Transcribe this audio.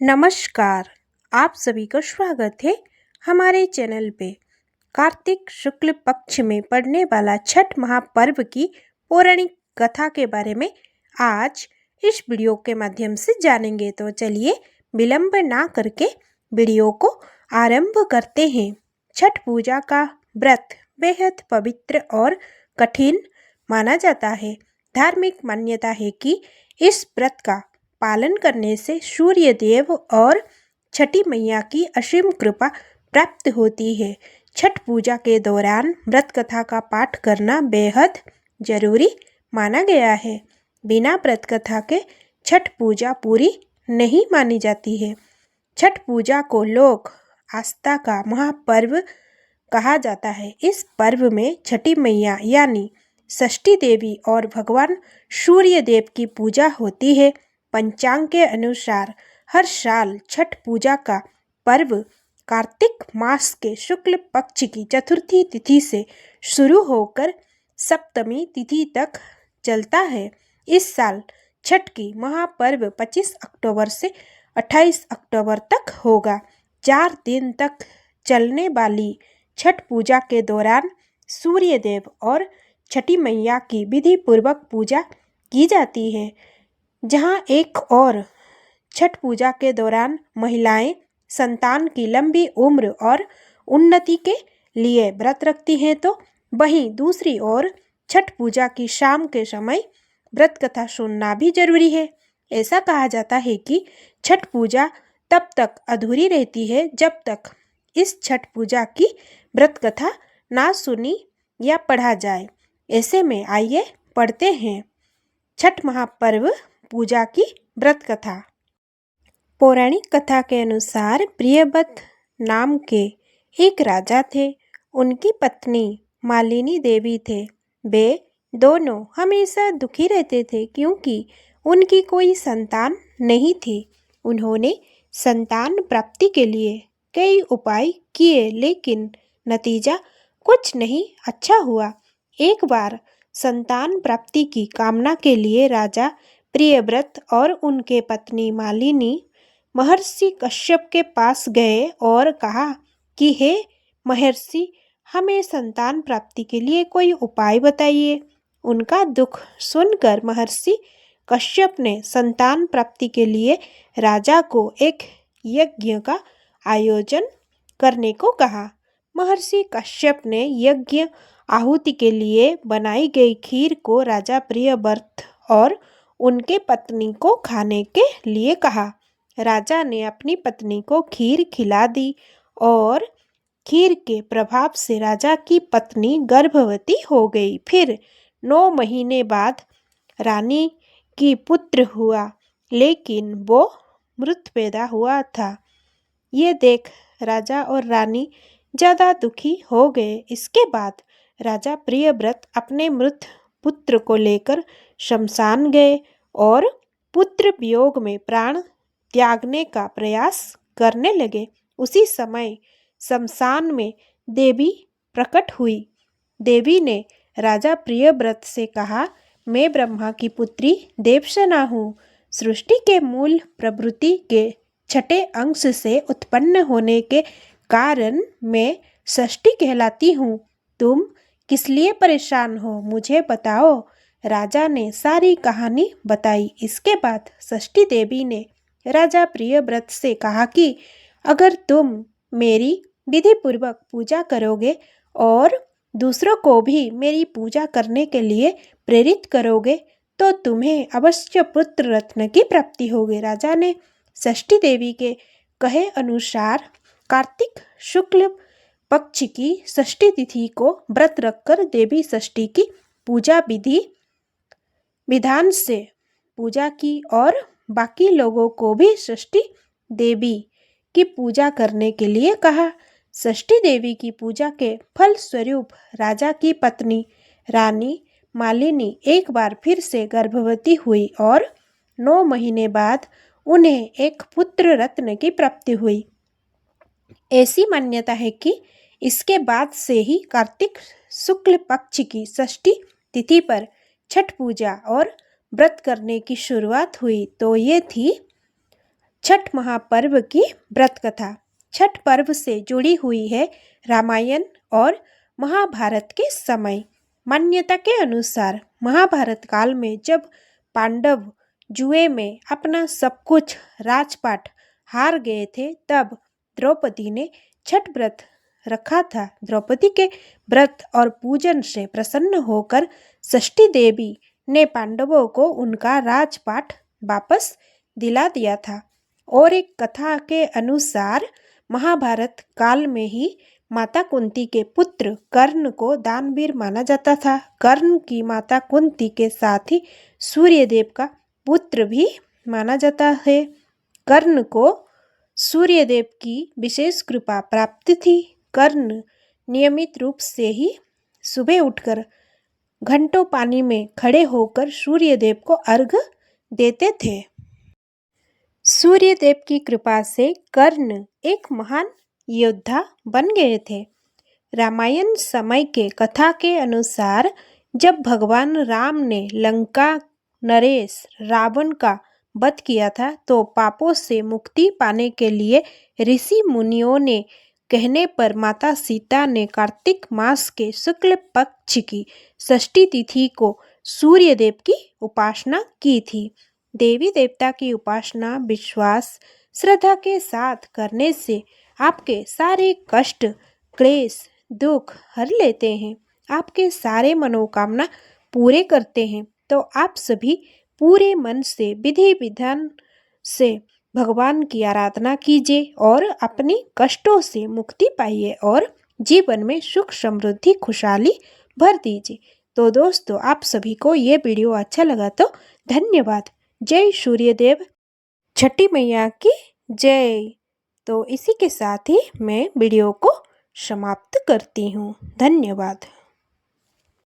नमस्कार। आप सभी का स्वागत है हमारे चैनल पे। कार्तिक शुक्ल पक्ष में पड़ने वाला छठ महापर्व की पौराणिक कथा के बारे में आज इस वीडियो के माध्यम से जानेंगे। तो चलिए विलंब ना करके वीडियो को आरंभ करते हैं। छठ पूजा का व्रत बेहद पवित्र और कठिन माना जाता है। धार्मिक मान्यता है कि इस व्रत का पालन करने से सूर्य देव और छठी मैया की असीम कृपा प्राप्त होती है। छठ पूजा के दौरान व्रत कथा का पाठ करना बेहद जरूरी माना गया है। बिना व्रत कथा के छठ पूजा पूरी नहीं मानी जाती है। छठ पूजा को लोक आस्था का महापर्व कहा जाता है। इस पर्व में छठी मैया यानी षष्ठी देवी और भगवान सूर्य देव की पूजा होती है। पंचांग के अनुसार हर साल छठ पूजा का पर्व कार्तिक मास के शुक्ल पक्ष की चतुर्थी तिथि से शुरू होकर सप्तमी तिथि तक चलता है। इस साल छठ की महापर्व 25 अक्टूबर से 28 अक्टूबर तक होगा। 4 दिन तक चलने वाली छठ पूजा के दौरान सूर्य देव और छठी मैया की विधि पूर्वक पूजा की जाती है। जहाँ एक और छठ पूजा के दौरान महिलाएं संतान की लंबी उम्र और उन्नति के लिए व्रत रखती हैं, तो वहीं दूसरी ओर छठ पूजा की शाम के समय व्रत कथा सुनना भी जरूरी है। ऐसा कहा जाता है कि छठ पूजा तब तक अधूरी रहती है जब तक इस छठ पूजा की व्रत कथा ना सुनी या पढ़ा जाए। ऐसे में आइए पढ़ते हैं छठ महापर्व पूजा की व्रत कथा। पौराणिक कथा के अनुसार प्रियव्रत नाम के एक राजा थे। उनकी पत्नी मालिनी देवी थे। वे दोनों हमेशा दुखी रहते थे क्योंकि उनकी कोई संतान नहीं थी। उन्होंने संतान प्राप्ति के लिए कई उपाय किए लेकिन नतीजा कुछ नहीं अच्छा हुआ। एक बार संतान प्राप्ति की कामना के लिए राजा प्रियव्रत और उनके पत्नी मालिनी महर्षि कश्यप के पास गए और कहा कि हे महर्षि, हमें संतान प्राप्ति के लिए कोई उपाय बताइए। उनका दुख सुनकर महर्षि कश्यप ने संतान प्राप्ति के लिए राजा को एक यज्ञ का आयोजन करने को कहा। महर्षि कश्यप ने यज्ञ आहुति के लिए बनाई गई खीर को राजा प्रियव्रत और उनके पत्नी को खाने के लिए कहा। राजा ने अपनी पत्नी को खीर खिला दी और खीर के प्रभाव से राजा की पत्नी गर्भवती हो गई। फिर 9 महीने बाद रानी की पुत्र हुआ लेकिन वो मृत पैदा हुआ था। ये देख राजा और रानी ज़्यादा दुखी हो गए। इसके बाद राजा प्रियव्रत अपने मृत पुत्र को लेकर शमशान गए और पुत्र वियोग में प्राण त्यागने का प्रयास करने लगे। उसी समय शमशान में देवी प्रकट हुई। देवी ने राजा प्रियव्रत से कहा, मैं ब्रह्मा की पुत्री देवसेना हूँ। सृष्टि के मूल प्रवृत्ति के छठे अंश से उत्पन्न होने के कारण मैं षष्ठी कहलाती हूँ। तुम किस लिए परेशान हो, मुझे बताओ। राजा ने सारी कहानी बताई। इसके बाद षष्ठी देवी ने राजा प्रियव्रत से कहा कि अगर तुम मेरी विधि पूर्वक पूजा करोगे और दूसरों को भी मेरी पूजा करने के लिए प्रेरित करोगे तो तुम्हें अवश्य पुत्र रत्न की प्राप्ति होगी। राजा ने षष्ठी देवी के कहे अनुसार कार्तिक शुक्ल पक्ष की षष्ठी तिथि को व्रत रखकर देवी षष्ठी की पूजा विधान से पूजा की और बाकी लोगों को भी षष्ठी देवी की पूजा करने के लिए कहा। षष्ठी देवी की पूजा के फल स्वरूप राजा की पत्नी रानी मालिनी एक बार फिर से गर्भवती हुई और 9 महीने बाद उन्हें एक पुत्र रत्न की प्राप्ति हुई। ऐसी मान्यता है कि इसके बाद से ही कार्तिक शुक्ल पक्ष की षष्ठी तिथि पर छठ पूजा और व्रत करने की शुरुआत हुई। तो ये थी छठ महापर्व की व्रत कथा। छठ पर्व से जुड़ी हुई है रामायण और महाभारत के समय। मान्यता के अनुसार महाभारत काल में जब पांडव जुए में अपना सब कुछ राजपाट हार गए थे, तब द्रौपदी ने छठ व्रत रखा था। द्रौपदी के व्रत और पूजन से प्रसन्न होकर षष्ठी देवी ने पांडवों को उनका राजपाट वापस दिला दिया था। और एक कथा के अनुसार महाभारत काल में ही माता कुंती के पुत्र कर्ण को दानवीर माना जाता था। कर्ण की माता कुंती के साथ ही सूर्यदेव का पुत्र भी माना जाता है। कर्ण को सूर्यदेव की विशेष कृपा प्राप्त थी। कर्ण नियमित रूप से ही सुबह उठकर घंटों पानी में खड़े होकर सूर्यदेव को अर्घ्य देते थे। सूर्यदेव की कृपा से कर्ण एक महान योद्धा बन गए थे। रामायण समय के कथा के अनुसार जब भगवान राम ने लंका नरेश रावण का वध किया था, तो पापों से मुक्ति पाने के लिए ऋषि मुनियों ने कहने पर माता सीता ने कार्तिक मास के शुक्ल पक्ष की षष्ठी तिथि को सूर्यदेव की उपासना की थी। देवी देवता की उपासना विश्वास श्रद्धा के साथ करने से आपके सारे कष्ट क्लेश दुख हर लेते हैं, आपके सारे मनोकामना पूरे करते हैं। तो आप सभी पूरे मन से विधि विधान से भगवान की आराधना कीजिए और अपने कष्टों से मुक्ति पाइए और जीवन में सुख समृद्धि खुशहाली भर दीजिए। तो दोस्तों, आप सभी को ये वीडियो अच्छा लगा तो धन्यवाद। जय सूर्यदेव, छठी मैया की जय। तो इसी के साथ ही मैं वीडियो को समाप्त करती हूँ। धन्यवाद।